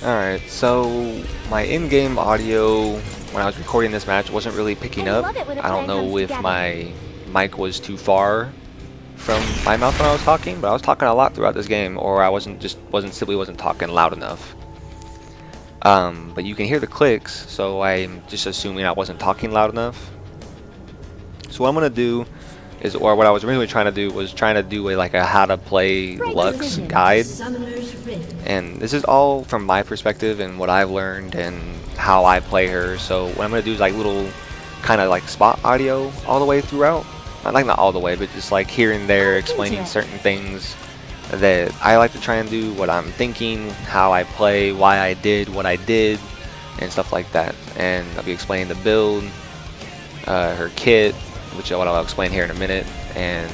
Alright, so my in-game audio when I was recording this match wasn't really picking up. I don't know if my mic was too far from my mouth when I was talking, but I was talking a lot throughout this game, or I wasn't simply talking loud enough. But you can hear the clicks, so I'm just assuming I wasn't talking loud enough. So what I'm gonna do is, or what I was originally trying to do was trying to do a how to play Lux guide. And this is all from my perspective and what I've learned and how I play her. So what I'm gonna do is little kind of spot audio all the way throughout. Not all the way, but just here and there explaining certain things that I like to try and do, what I'm thinking, how I play, why I did what I did, and stuff like that. And I'll be explaining the build, her kit, which is what I'll explain here in a minute, and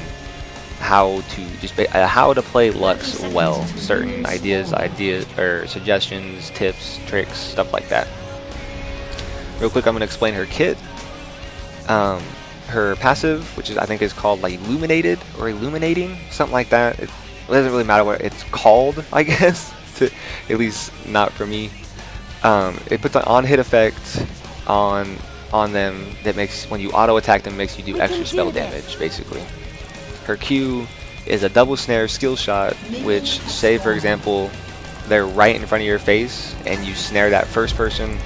how to play Lux well. Certain ideas or suggestions, tips, tricks, stuff like that. Real quick, I'm gonna explain her kit. Her passive, which I think is called Illuminated or Illuminating, something like that. It doesn't really matter what it's called, I guess. At least not for me. It puts an on-hit effect on them that makes, when you auto attack them, makes you do extra spell damage, basically. Her Q is a double snare skill shot, which, say for example, they're right in front of your face and you snare that first person,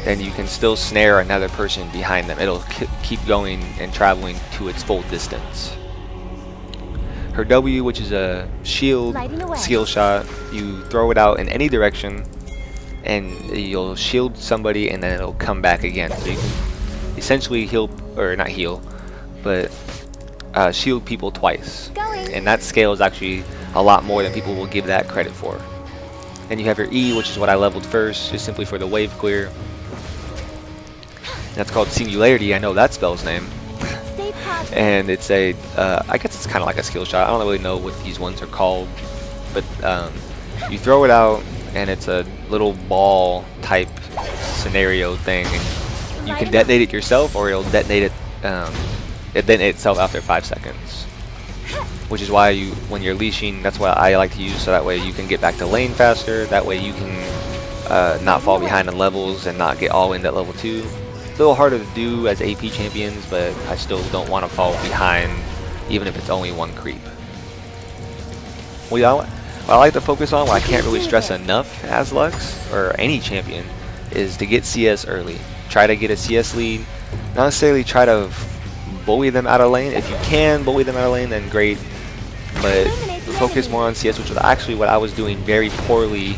then you can still snare another person behind them. It'll keep going and traveling to its full distance. Her W, which is a shield skill shot, you throw it out in any direction and you'll shield somebody and then it'll come back again. So you can essentially heal, or not heal, but shield people twice. And that scale is actually a lot more than people will give that credit for. Then you have your E, which is what I leveled first, just simply for the wave clear. That's called Singularity. I know that spell's name. And it's I guess it's kind of like a skill shot. I don't really know what these ones are called, but you throw it out and it's a little ball type scenario thing, and you can detonate it yourself, or it'll detonate it detonate itself after 5 seconds, which is why when you're leashing, that's what I like to use, so that way you can get back to lane faster. That way you can not fall behind in levels and not get all in at level 2. It's a little harder to do as AP champions, but I still don't want to fall behind, even if it's only one creep. What I like to focus on, what I can't really stress enough as Lux, or any champion, is to get CS early. Try to get a CS lead. Not necessarily try to bully them out of lane. If you can bully them out of lane, then great. But focus more on CS, which was actually what I was doing very poorly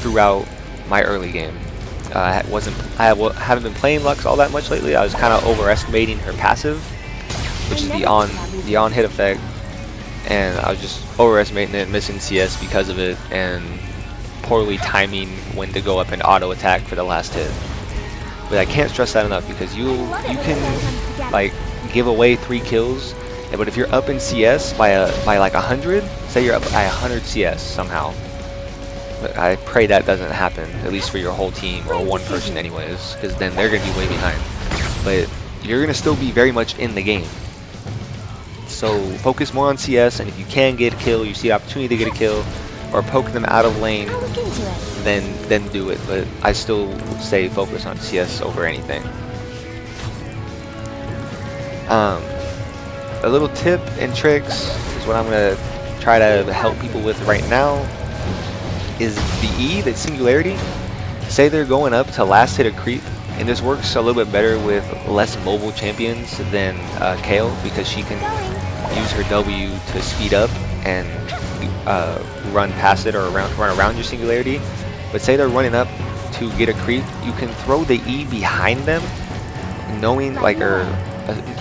throughout my early game. I haven't been playing Lux all that much lately. I was kind of overestimating her passive, which is the on hit effect, and I was just overestimating it, missing CS because of it, and poorly timing when to go up and auto attack for the last hit. But I can't stress that enough, because you can give away 3 kills, but if you're up in CS by 100, say you're up by 100 CS somehow. I pray that doesn't happen, at least for your whole team, or one person anyways, because then they're going to be way behind. But you're going to still be very much in the game. So focus more on CS, and if you can get a kill, you see the opportunity to get a kill, or poke them out of lane, then do it. But I still say focus on CS over anything. A little tip and tricks is what I'm going to try to help people with right now. Is the E, the Singularity. Say they're going up to last hit a creep, and this works a little bit better with less mobile champions than Kayle, because she can use her W to speed up and run past it, or run around your Singularity. But say they're running up to get a creep, you can throw the E behind them, knowing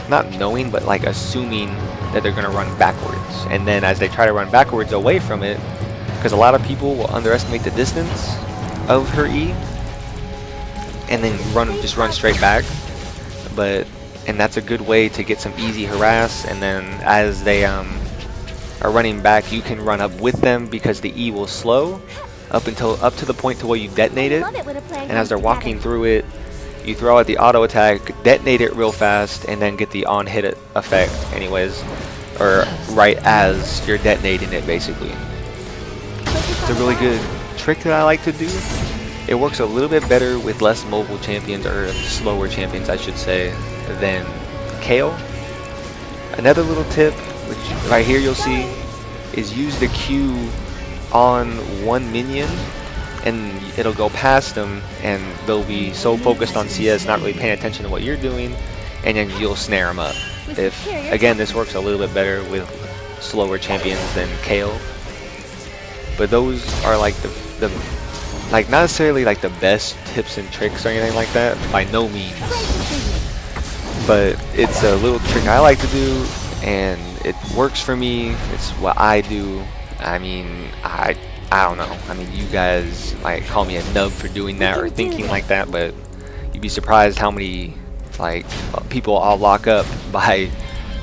not knowing, but assuming that they're going to run backwards. And then as they try to run backwards away from it, because a lot of people will underestimate the distance of her E and then just run straight back, and that's a good way to get some easy harass. And then as they are running back, you can run up with them, because the E will slow up to the point to where you detonate it, and as they're walking through it, you throw out the auto attack, detonate it real fast, and then get the on hit effect anyways, or right as you're detonating it, basically. It's a really good trick that I like to do. It works a little bit better with less mobile champions, or slower champions I should say, than Kayle. Another little tip, which right here you'll see, is use the Q on one minion and it'll go past them and they'll be so focused on CS, not really paying attention to what you're doing, and then you'll snare them up. If, again, this works a little bit better with slower champions than Kayle. But those are like the like not necessarily like the best tips and tricks or anything like that, by no means. But it's a little trick I like to do, and it works for me. It's what I do. I mean, I don't know. I mean, you guys might call me a nub for doing that or thinking like that, but you'd be surprised how many like people I'll lock up by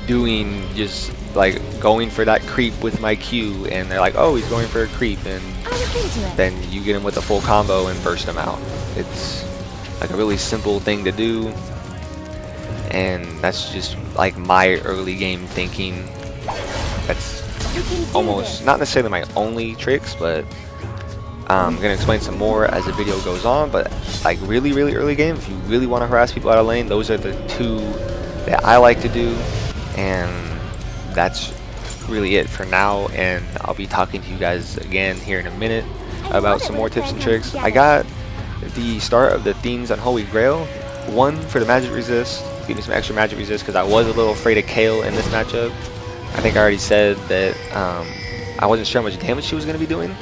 doing just like going for that creep with my Q, and they're like, oh, he's going for a creep, and then you get him with a full combo and burst him out. It's like a really simple thing to do, and that's just like my early game thinking. That's almost not necessarily my only tricks, but I'm gonna explain some more as the video goes on. But like really early game, if you really want to harass people out of lane, those are the two that I like to do, and that's really it for now. And I'll be talking to you guys again here in a minute about some more tips and tricks. I got the start of the Themes Unholy Grail, one for the magic resist, give me some extra magic resist because I was a little afraid of Kayle in this matchup. I think I already said that I wasn't sure how much damage she was going to be doing,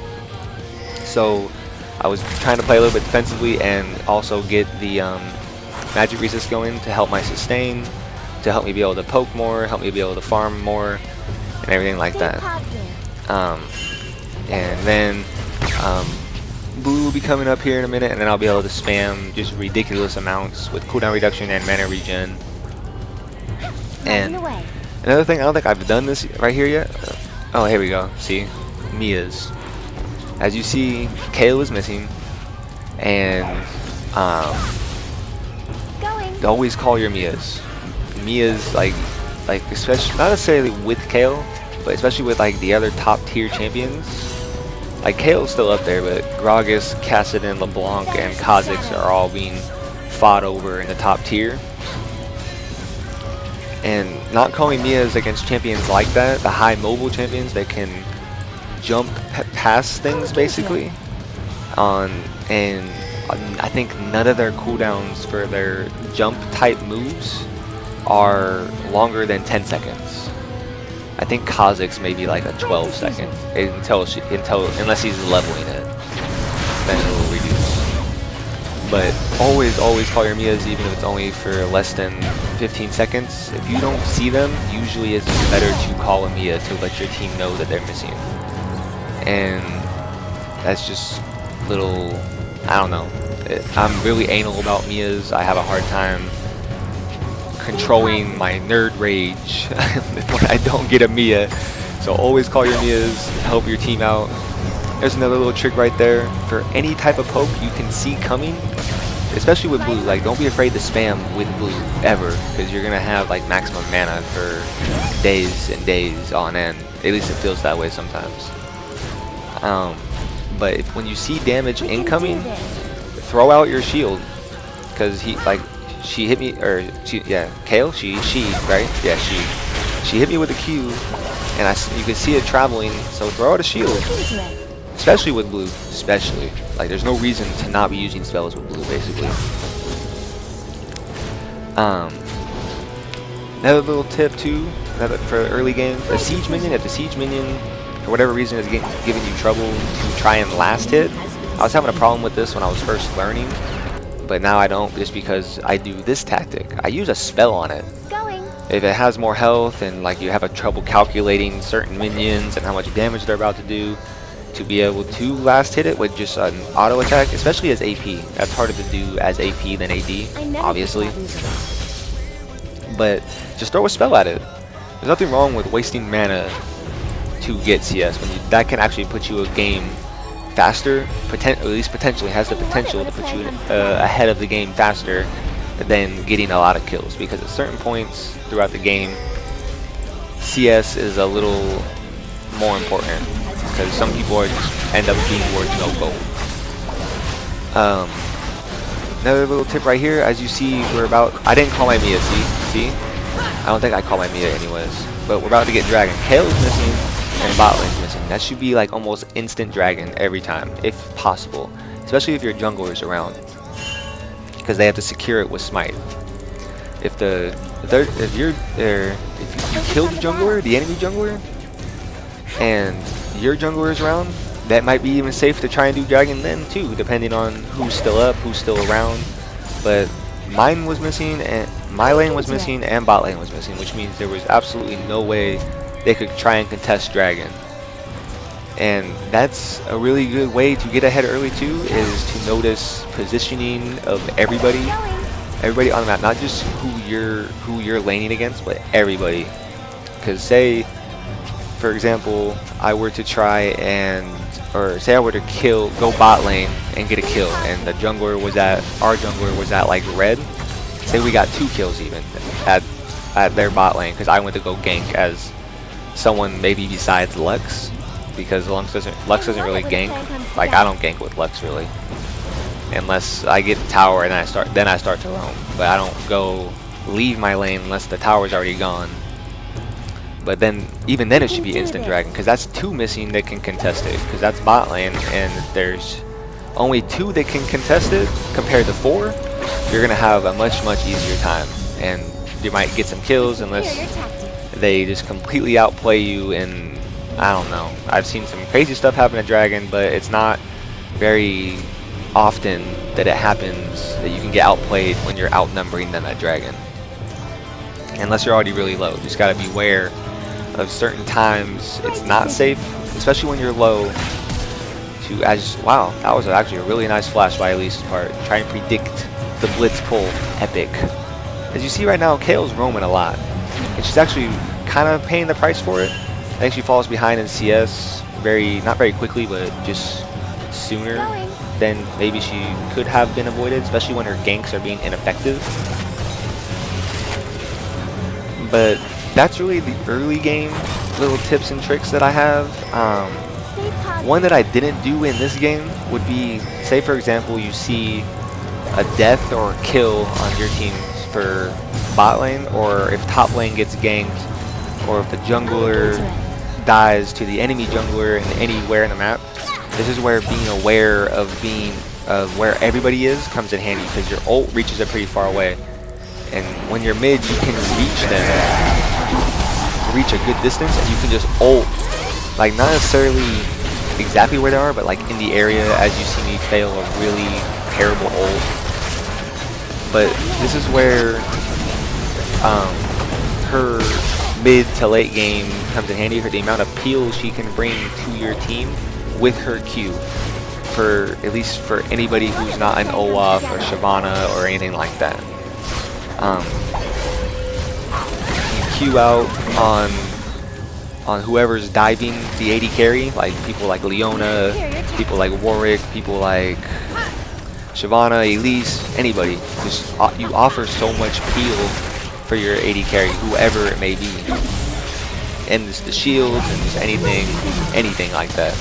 so I was trying to play a little bit defensively and also get the magic resist going to help my sustain, to help me be able to poke more, help me be able to farm more, and everything like that. And then blue will be coming up here in a minute, and then I'll be able to spam just ridiculous amounts with cooldown reduction and mana regen. And another thing, I don't think I've done this right here yet. Oh, here we go. See? Mia's. As you see, Kayle is missing, and always call your Mia's. Mia's like especially not necessarily with Kayle, but especially with like the other top tier champions. Like Kayle's still up there, but Gragas, Kassadin, LeBlanc, and Kha'Zix are all being fought over in the top tier. And not calling Mia's against champions like that, the high mobile champions that can jump past things basically, and I think none of their cooldowns for their jump type moves are longer than 10 seconds. I think Kha'Zix may be like a 12 second unless he's leveling it, then it will reduce. But always call your Mia's, even if it's only for less than 15 seconds. If you don't see them, usually it's better to call a Mia to let your team know that they're missing. And that's just little, I don't know. I'm really anal about Mia's. I have a hard time controlling my nerd rage when I don't get a Mia. So always call your Mia's, help your team out. There's another little trick right there. For any type of poke you can see coming, especially with blue, like don't be afraid to spam with blue ever, because you're gonna have like maximum mana for days and days on end. At least it feels that way sometimes. But when you see damage incoming, throw out your shield, because she hit me, or Kayle, she right? Yeah, she hit me with a Q, and you can see it traveling. So throw out a shield, especially with blue. Especially, like, there's no reason to not be using spells with blue, basically. Another little tip too, for early game, a siege minion. If the siege minion, for whatever reason, is giving you trouble to try and last hit. I was having a problem with this when I was first learning, but now I don't, just because I do this tactic. I use a spell on it. If it has more health and like you have a trouble calculating certain minions and how much damage they're about to do, to be able to last hit it with just an auto attack, especially as AP. That's harder to do as AP than AD, obviously. But just throw a spell at it. There's nothing wrong with wasting mana to get CS. That can actually put you a game faster, at least potentially has the potential to put you ahead of the game faster than getting a lot of kills, because at certain points throughout the game, CS is a little more important because some people are just end up being worth no gold. Another little tip right here, as you see, we're about, I didn't call my Mia, see? I don't think I call my Mia anyways, but we're about to get dragon. Kale's missing and bot lane's missing. That should be like almost instant dragon every time, if possible, especially if your jungler is around, because they have to secure it with smite. If you kill the jungler, the enemy jungler, and your jungler is around, that might be even safe to try and do dragon then too, depending on who's still up, who's still around. But mine was missing, and my lane was missing, and bot lane was missing, which means there was absolutely no way they could try and contest dragon. And that's a really good way to get ahead early too, is to notice positioning of everybody on the map, not just who you're laning against, but everybody. Because say, for example, I were to try and, or say I were to go bot lane and get a kill, and the jungler was at, our jungler was at like red. Say we got 2 kills even at their bot lane, because I went to go gank as someone maybe besides Lux, because Lux doesn't really gank. Like, I don't gank with Lux really, unless I get the tower and then I start to roam. But I don't leave my lane unless the tower's already gone. But then, even then, it should be instant dragon, because that's 2 missing that can contest it, because that's bot lane, and there's only 2 that can contest it compared to 4. You're gonna have a much easier time, and you might get some kills unless they just completely outplay you. And I don't know, I've seen some crazy stuff happen to dragon, but it's not very often that it happens that you can get outplayed when you're outnumbering them at dragon, unless you're already really low. Just gotta beware of certain times it's not safe, especially when you're low, to wow, that was actually a really nice flash by Elise's part. Try and predict the blitz pull. Epic. As you see right now, Kale's roaming a lot, and she's actually kind of paying the price for it. I think she falls behind in CS not very quickly, but just sooner than maybe she could have been avoided, especially when her ganks are being ineffective. But that's really the early game little tips and tricks that I have. One that I didn't do in this game would be, say for example, you see a death or a kill on your team for bot lane, or if top lane gets ganked, or if the jungler dies to the enemy jungler in anywhere in the map. This is where being aware of where everybody is comes in handy, because your ult reaches it pretty far away, and when you're mid, you can reach a good distance, and you can just ult, like not necessarily exactly where they are, but like in the area, as you see me fail a really terrible ult. But this is where her mid to late game comes in handy, for the amount of peel she can bring to your team with her Q, at least for anybody who's not an Olaf or Shyvana or anything like that. You Q out on whoever's diving the AD carry, like people like Leona, people like Warwick, people like Shyvana, Elise, anybody. Just you offer so much peel for your AD carry, whoever it may be, and just the shields and just anything like that.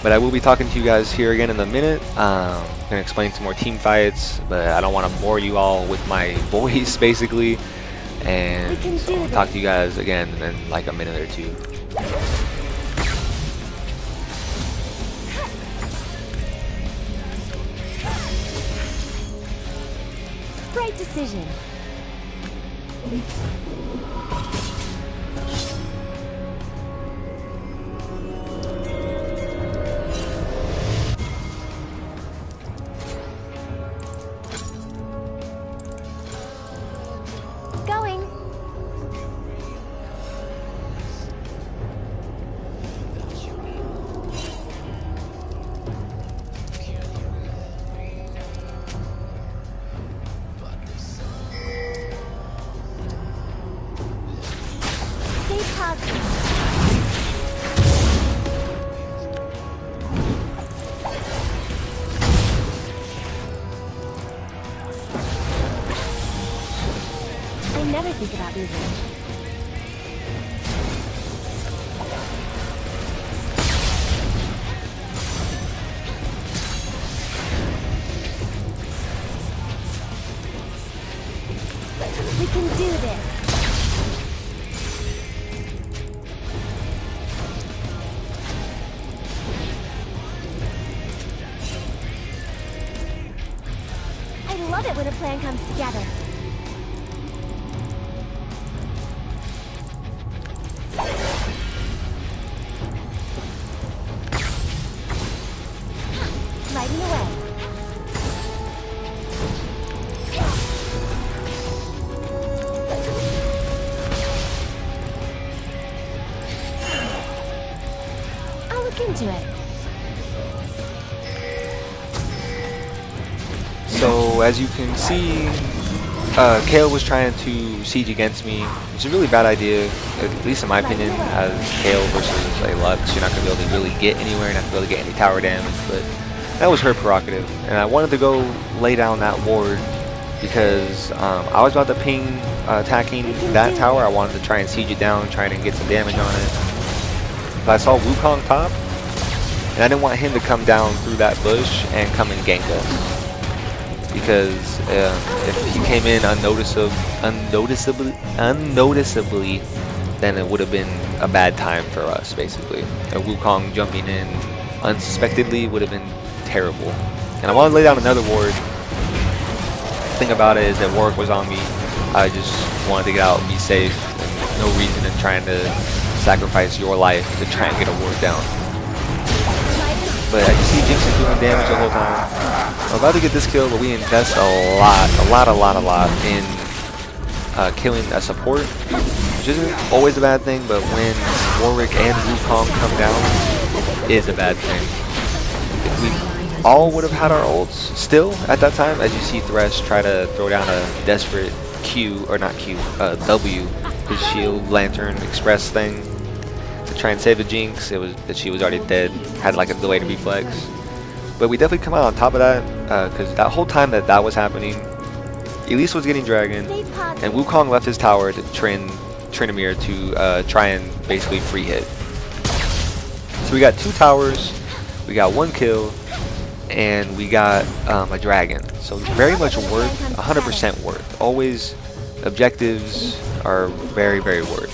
But I will be talking to you guys here again in a minute. I'm gonna explain some more team fights, but I don't want to bore you all with my voice basically. And so I'll talk to you guys again in like a minute or 2. Right decision. Going. I never think about losing. love it when a plan comes together. Lighting away. I'll look into it. So as you can see, Kale was trying to siege against me, which is a really bad idea, at least in my opinion, as Kale versus a Lux. You're not going to be able to really get anywhere, you're not going to be able to get any tower damage, but that was her prerogative. And I wanted to go lay down that ward because I was about to ping attacking that tower. I wanted to try and siege it down, trying to get some damage on it. But I saw Wukong top, and I didn't want him to come down through that bush and come and gank us. Because if he came in unnoticeably, then it would have been a bad time for us, basically. Wukong jumping in unsuspectedly would have been terrible. And I want to lay down another ward. The thing about it is that Warwick was on me. I just wanted to get out and be safe. And no reason in trying to sacrifice your life to try and get a ward down. But I can see Jinx is doing damage the whole time. I'm about to get this kill, but we invest a lot in killing a support, which isn't always a bad thing, but when Warwick and Wukong come down, is a bad thing. If we all would have had our ults still at that time, as you see Thresh try to throw down a desperate W, his shield, lantern, express thing, to try and save the Jinx. It was that she was already dead, had like a delayed reflex. But we definitely come out on top of that, because that whole time that was happening, Elise was getting Dragon, and Wukong left his tower to train Tryndamere to try and basically free hit. So we got 2 towers, we got 1 kill, and we got a Dragon. So very much worth, 100% worth. Always, objectives are very, very worth.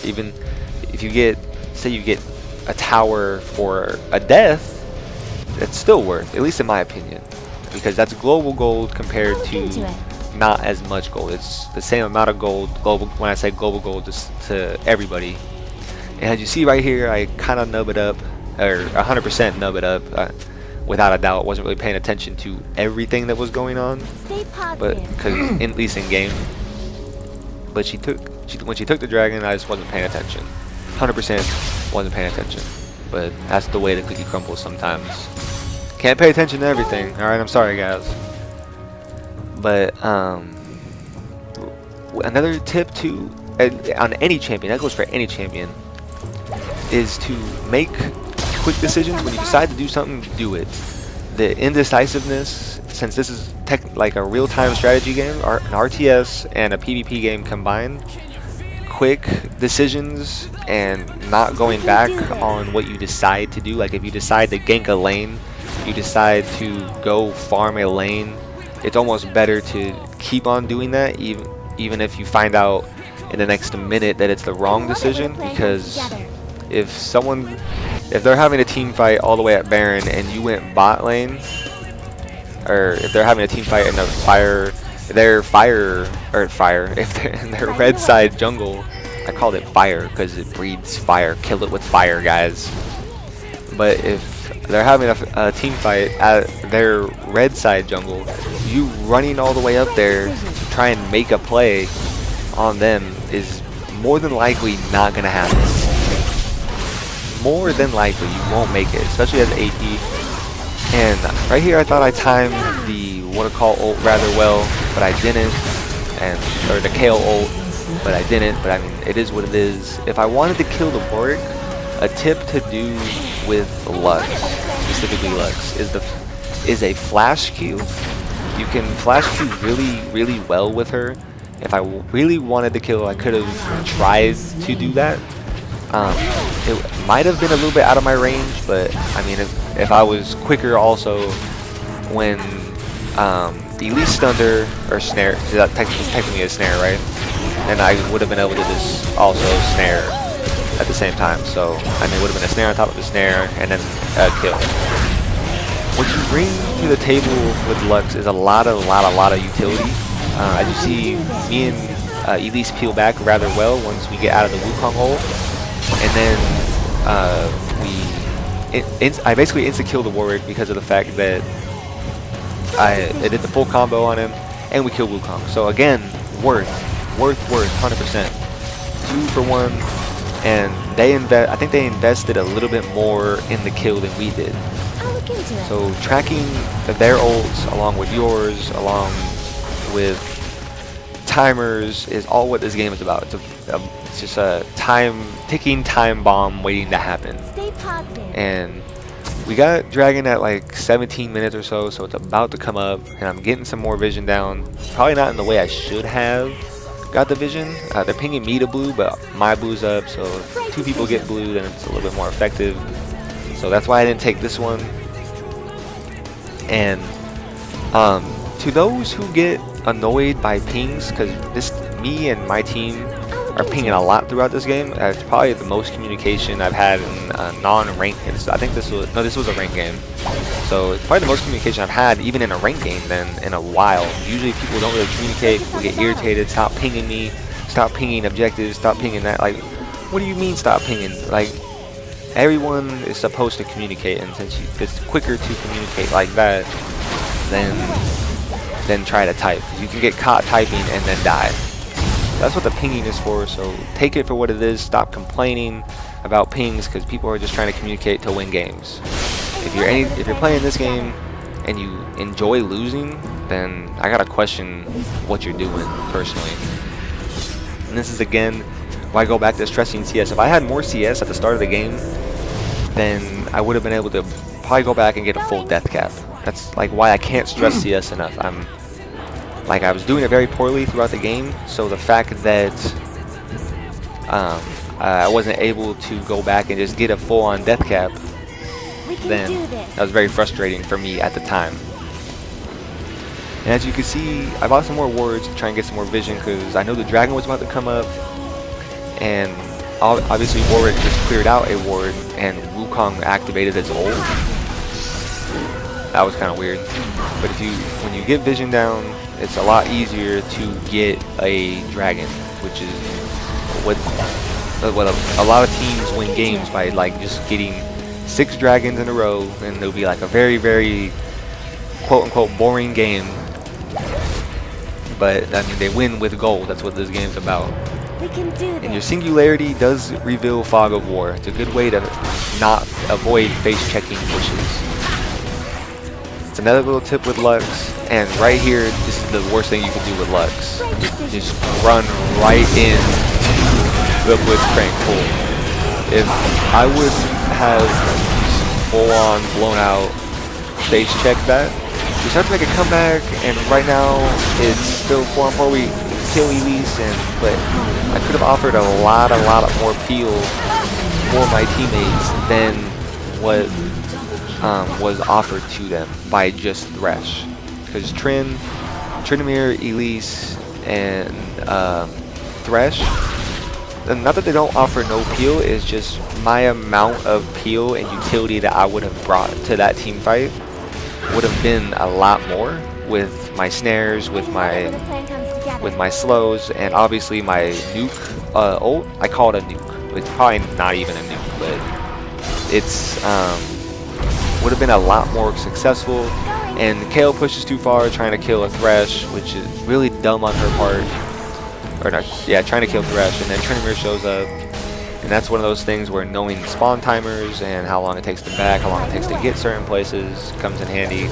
Even if you get, say you get a tower for a death, it's still worth, at least in my opinion, because that's global gold compared to not as much gold. It's the same amount of gold, global, when I say global gold, just to everybody. And as you see right here, I kind of nub it up, or 100% nub it up, without a doubt. Wasn't really paying attention to everything that was going on, but because at least in game. But when she took the Dragon, I just wasn't paying attention. 100% wasn't paying attention. But that's the way the cookie crumbles sometimes. Can't pay attention to everything. Alright, I'm sorry guys. But another tip too, on any champion, that goes for any champion, is to make quick decisions. When you decide to do something, do it. The indecisiveness, since this is like a real-time strategy game, an RTS and a PvP game combined, quick decisions and not going back on what you decide to do. Like if you decide to gank a lane, you decide to go farm a lane, it's almost better to keep on doing that, even if you find out in the next minute that it's the wrong decision. Because if they're having a team fight all the way at Baron and you went bot lane, or if they're having a team fight in the if they're in their red side jungle, I called it fire because it breathes fire. Kill it with fire, guys. But if they're having a team fight at their red side jungle, you running all the way up there to try and make a play on them is more than likely not going to happen. More than likely, you won't make it, especially as AP. And right here, I thought I timed the Watercall ult rather well, but I didn't, or the Kale ult, but I didn't. But I mean, it is what it is. If I wanted to kill the Warwick, a tip to do with Lux, specifically Lux, is a flash Q. You can flash Q really well with her. If I really wanted to kill, I could have tried to do that. It might have been a little bit out of my range, but I mean, if I was quicker also when the Elise stunned her, or snare, that technically a snare, right? And I would have been able to just also snare at the same time. So I mean, it would have been a snare on top of the snare and then a kill. what you bring to the table with Lux is a lot of utility. As you see, me and Elise peel back rather well once we get out of the Wukong hole, and then I basically insta-kill the Warwick because of the fact that I did the full combo on him, and we killed Wukong. So again, worth, 100%, 2 for 1, and I think they invested a little bit more in the kill than we did. I'll look into it. So tracking their ults along with yours, along with timers, is all what this game is about. It's just a ticking time bomb waiting to happen. Stay positive. And we got Dragon at like 17 minutes or so, so it's about to come up, and I'm getting some more vision down. Probably not in the way I should have got the vision. They're pinging me to blue, but my blue's up, so if 2 people get blue, then it's a little bit more effective. So that's why I didn't take this one. And to those who get annoyed by pings, because me and my team are pinging a lot throughout this game. It's probably the most communication I've had in non-ranked. I think this was a ranked game. So it's probably the most communication I've had even in a ranked game than in a while. Usually people don't really communicate, people get irritated, stop pinging me, stop pinging objectives, stop pinging that. Like, what do you mean stop pinging? Like, everyone is supposed to communicate, and since it's quicker to communicate like that than try to type. You can get caught typing and then die. That's what the pinging is for, so take it for what it is. Stop complaining about pings, because people are just trying to communicate to win games. If you're playing this game and you enjoy losing, then I gotta question what you're doing personally. And this is again why I go back to stressing CS. If I had more CS at the start of the game, then I would have been able to probably go back and get a full death cap. That's like why I can't stress CS enough. I was doing it very poorly throughout the game, so the fact that I wasn't able to go back and just get a full-on death cap, then that was very frustrating for me at the time. And as you can see, I bought some more wards to try and get some more vision, because I know the dragon was about to come up, and obviously Warwick just cleared out a ward, and Wukong activated its ult. That was kind of weird. But when you get vision down, it's a lot easier to get a dragon, which is what a lot of teams win games by, like, just getting 6 dragons in a row, and it'll be like a very, very quote-unquote boring game. But I mean, they win with gold. That's what this game's about. We can do this. And your singularity does reveal Fog of War. It's a good way to not avoid face-checking pushes. It's another little tip with Lux, and right here, this is the worst thing you can do with Lux. Just run right in the Blitzcrank pool. If I would have full-on, blown-out face-check that, we start to make a comeback, and right now it's still 4-on-4. We kill Elise, but I could have offered a lot more peel for my teammates than what was offered to them by just Thresh. Because Tryndamere, Elise, and Thresh, and not that they don't offer no peel, it's just my amount of peel and utility that I would have brought to that team fight would have been a lot more with my snares, with my slows, and obviously my nuke ult. I call it a nuke. It's probably not even a nuke, but it's would have been a lot more successful. And Kayle pushes too far, trying to kill a Thresh, which is really dumb on her part. Or not, yeah, trying to kill Thresh, and then Tryndamere shows up. And that's one of those things where knowing spawn timers and how long it takes to back, how long it takes to get certain places, comes in handy.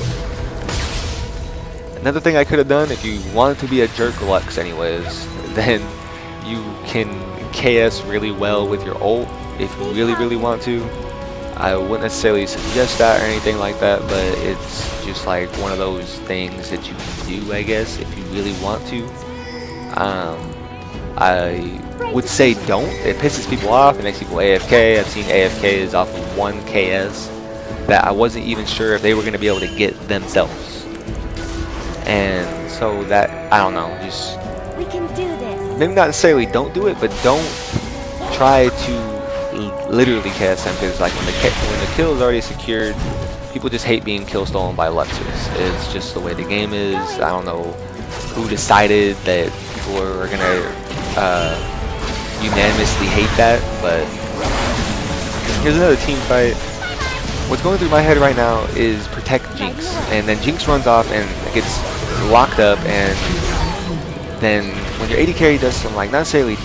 Another thing I could have done, if you wanted to be a jerk Lux anyways, then you can KS really well with your ult if you really want to. I wouldn't necessarily suggest that or anything like that, but it's just like one of those things that you can do, I guess, if you really want to. I would say don't. It pisses people off, it makes people AFK. I've seen AFKs off of 1 KS that I wasn't even sure if they were going to be able to get themselves. And so that, I don't know, just We can do this. maybe not necessarily don't do it, but don't try to literally KS them, because like when the kill is already secured, people just hate being kill stolen by Luxes. It's just the way the game is. I don't know who decided that people are gonna unanimously hate that, but here's another team fight. What's going through my head right now is protect Jinx, and then Jinx runs off and gets locked up, and then when your AD carry does some, like, not necessarily,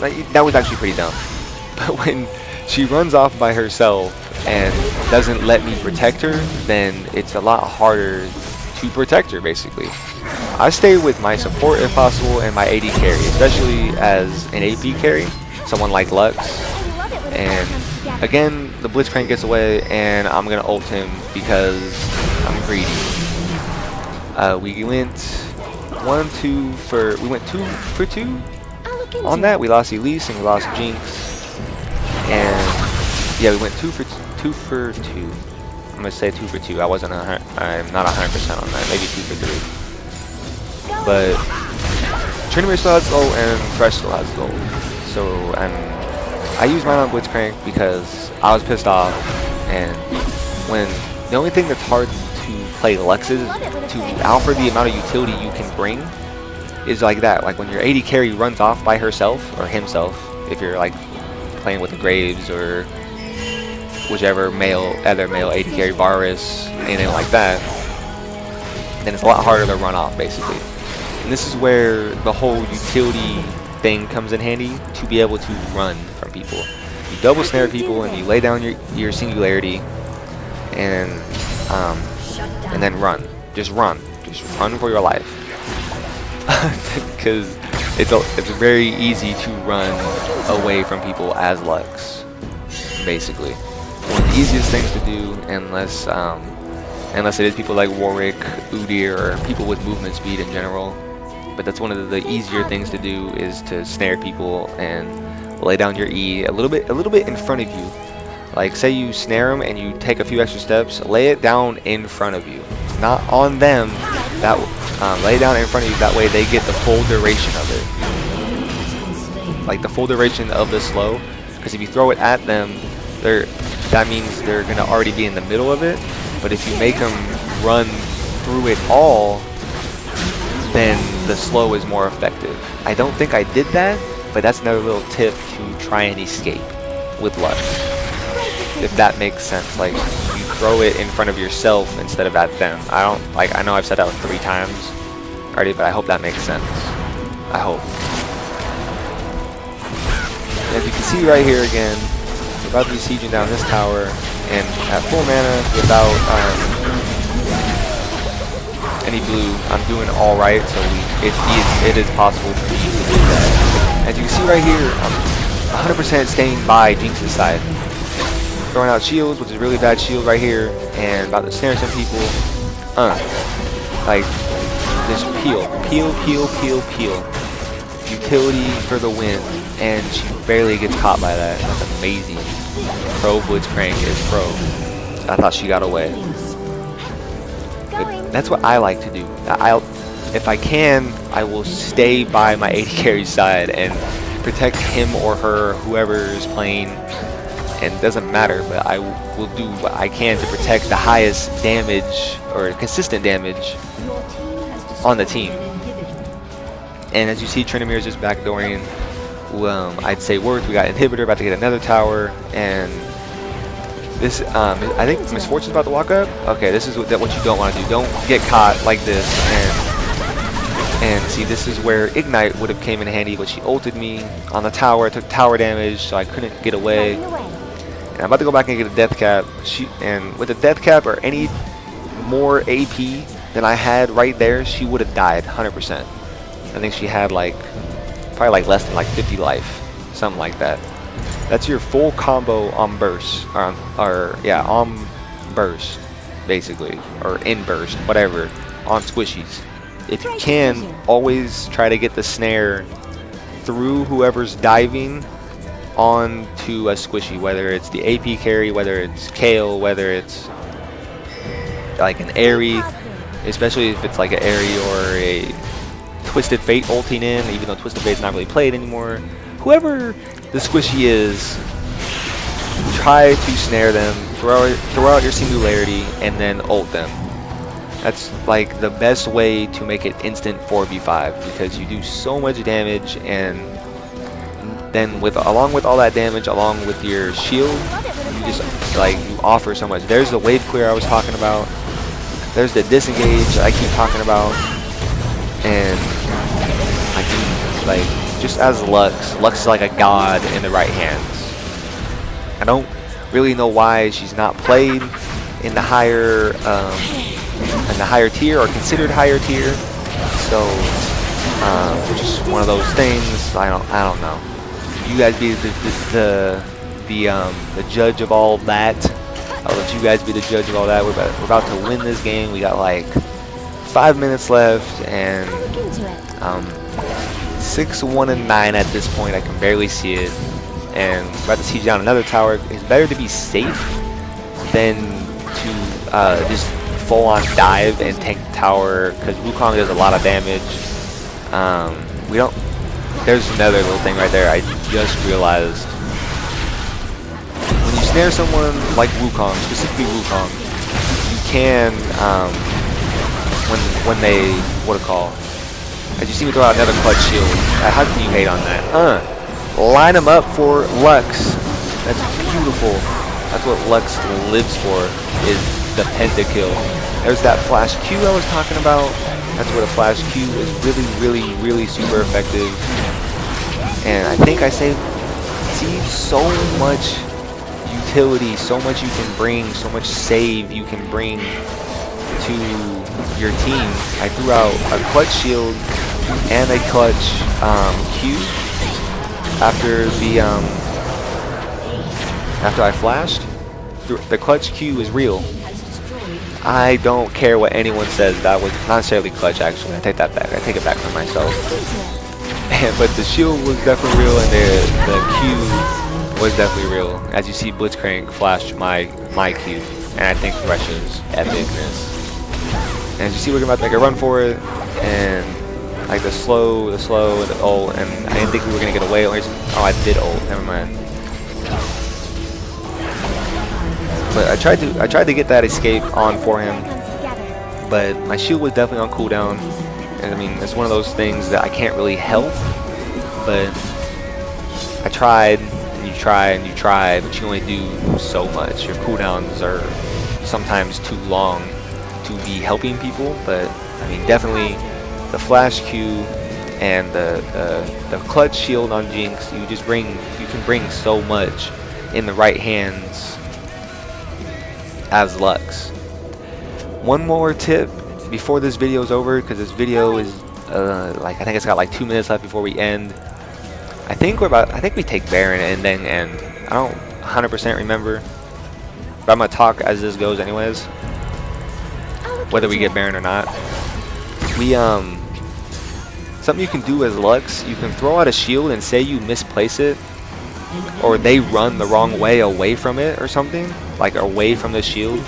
like, that was actually pretty dumb, but when she runs off by herself and doesn't let me protect her, then it's a lot harder to protect her, basically. I stay with my support if possible and my AD carry, especially as an AP carry, someone like Lux. And again, the Blitzcrank gets away, and I'm gonna ult him because I'm greedy. We went 2 for 2 on that. We lost Elise and we lost Jinx, and yeah, we went 2 for 2. I'm gonna say 2 for 2. I'm not 100% on that. Maybe 2 for 3. But Tryndamere still has gold and Thresh still has gold. So I used mine on Blitzcrank because I was pissed off, and when the only thing that's hard to play Luxes to alpha the amount of utility you can bring is like that. Like when your AD carry runs off by herself or himself, if you're like playing with the Graves or whichever other male AD carry, Varus, anything like that, then it's a lot harder to run off, basically. And this is where the whole utility thing comes in handy, to be able to run from people. You double snare people and you lay down your singularity, and then run. Just run for your life. Because it's very easy to run away from people as Lux, basically. One of the easiest things to do, unless it is people like Warwick, Udyr, or people with movement speed in general. But that's one of the easier things to do, is to snare people and lay down your E a little bit in front of you. Like, say you snare them and you take a few extra steps, lay it down in front of you, not on them. Lay it down in front of you. That way they get the full duration of it, like the full duration of the slow. Because if you throw it at them, that means they're gonna already be in the middle of it. But if you make them run through it all, then the slow is more effective. I don't think I did that, but that's another little tip to try and escape with Lux, if that makes sense. Like, you throw it in front of yourself instead of at them. I know I've said that like 3 times already, but I hope that makes sense. I hope. And as you can see right here again, we're about to be sieging down this tower, and at full mana, without any blue, I'm doing alright, so it is possible for me to do that. As you can see right here, I'm 100% staying by Jinx's side. Throwing out shields, which is really bad shield right here, and about to snare some people. Like, just peel. Utility for the win, and she barely gets caught by that. That's amazing. Pro Blitzcrank is pro. I thought she got away. But that's what I like to do. If I can, I will stay by my AD carry side and protect him or her, whoever is playing. And it doesn't matter, but I will do what I can to protect the highest damage or consistent damage on the team. And as you see, Tryndamere is just backdooring. I'd say Worth, we got Inhibitor, about to get another tower, and this, I think Misfortune's about to walk up. Okay, this is what you don't want to do. Don't get caught like this, and see, this is where Ignite would have came in handy, but she ulted me on the tower. I took tower damage, so I couldn't get away. And I'm about to go back and get a death cap. And with a death cap or any more AP than I had right there, she would have died 100%. I think she had probably like less than like 50 life, something like that. That's your full combo on burst, on burst, basically, or in burst, whatever, on squishies. If you can, always try to get the snare through whoever's diving onto a squishy, whether it's the AP carry, whether it's Kayle, whether it's like an Airy, especially if it's like an Airy or a Twisted Fate ulting in, even though Twisted Fate's not really played anymore. Whoever the squishy is, try to snare them, throw out your Singularity, and then ult them. That's like the best way to make it instant 4v5 because you do so much damage, and then along with all that damage, along with your shield, you just like you offer so much. There's the wave clear I was talking about. There's the disengage that I keep talking about, and I can like just as Lux is like a god in the right hands. I don't really know why she's not played in the higher tier or considered higher tier. So just one of those things. I don't know. You guys be the judge of all that. I'll let you guys be the judge of all that. We're about to win this game. We got like 5 minutes left, and 6-1-9 at this point. I can barely see it, and we're about to siege down another tower. It's better to be safe than to just full-on dive and tank the tower, because Wukong does a lot of damage. There's another little thing right there I just realized. When you snare someone like Wukong, specifically Wukong, you can, when they, as you see me throw out another clutch shield, how can you hate on that? Line them up for Lux. That's beautiful. That's what Lux lives for, is the pentakill. There's that flash Q I was talking about. That's where the flash Q is really super effective. And I think I see so much utility, so much you can bring, so much save you can bring to your team. I threw out a clutch shield and a clutch Q after I flashed. The clutch Q is real. I don't care what anyone says. That was not necessarily clutch, actually. I take that back. I take it back from myself. But the shield was definitely real, and the Q was definitely real. As you see, Blitzcrank flashed my Q, and I think Thresh's epicness. And as you see, we're about to make a run for it, and like the slow, and the ult, and I didn't think we were gonna get away. Oh, I did ult. Never mind. But I tried to get that escape on for him, but my shield was definitely on cooldown. And I mean, it's one of those things that I can't really help, but I tried, and you try, but you only do so much. Your cooldowns are sometimes too long to be helping people, but I mean, definitely the flash Q and the clutch shield on Jinx, you can bring so much in the right hands as Lux. One more tip before this video is over, because this video is I think it's got like 2 minutes left before we end. I think we take Baron and then end. I don't 100% remember, but I'm gonna talk as this goes anyways, whether we get Baron or not. We something you can do as Lux, you can throw out a shield and say you misplace it, or they run the wrong way away from it or something, like away from the shield,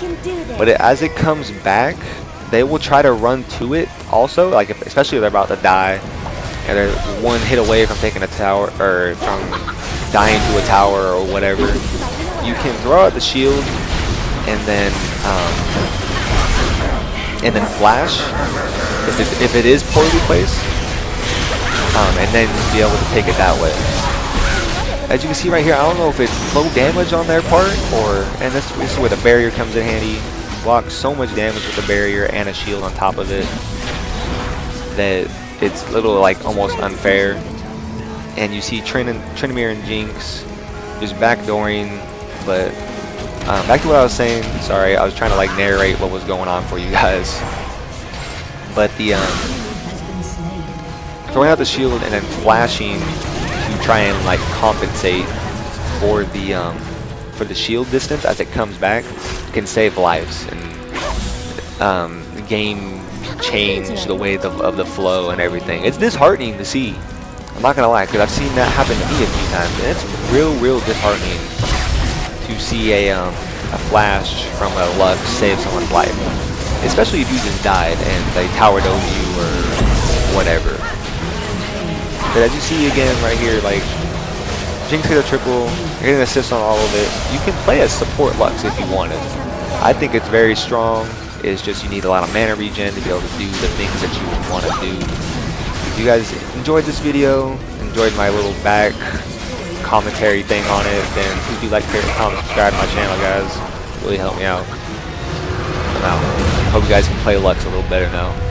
but as it comes back, they will try to run to it also, like especially if they're about to die and they're one hit away from taking a tower, or from dying to a tower or whatever. You can throw out the shield and then flash if it is poorly placed, and then be able to take it that way. As you can see right here, I don't know if it's low damage on their part, and this is where the barrier comes in handy. Blocks so much damage with the barrier and a shield on top of it that it's a little like almost unfair. And you see Tryndamere and Jinx just backdooring, but back to what I was saying. Sorry, I was trying to like narrate what was going on for you guys. But the throwing out the shield and then flashing to try and like compensate for the shield distance as it comes back can save lives and the game change the way of the flow and everything. It's disheartening to see. I'm not gonna lie, because I've seen that happen to me a few times, and it's real disheartening to see a flash from a Lux save someone's life, especially if you just died and they towered over you or whatever. But as you see again right here, like Jinx hit a triple, you're getting assist on all of it. You can play as support Lux if you wanted. I think it's very strong. It's just you need a lot of mana regen to be able to do the things that you would want to do. If you guys enjoyed this video, enjoyed my little back commentary thing on it, then please do like, favorite, comment, subscribe to my channel, guys. Really help me out. I'm out. Hope you guys can play Lux a little better now.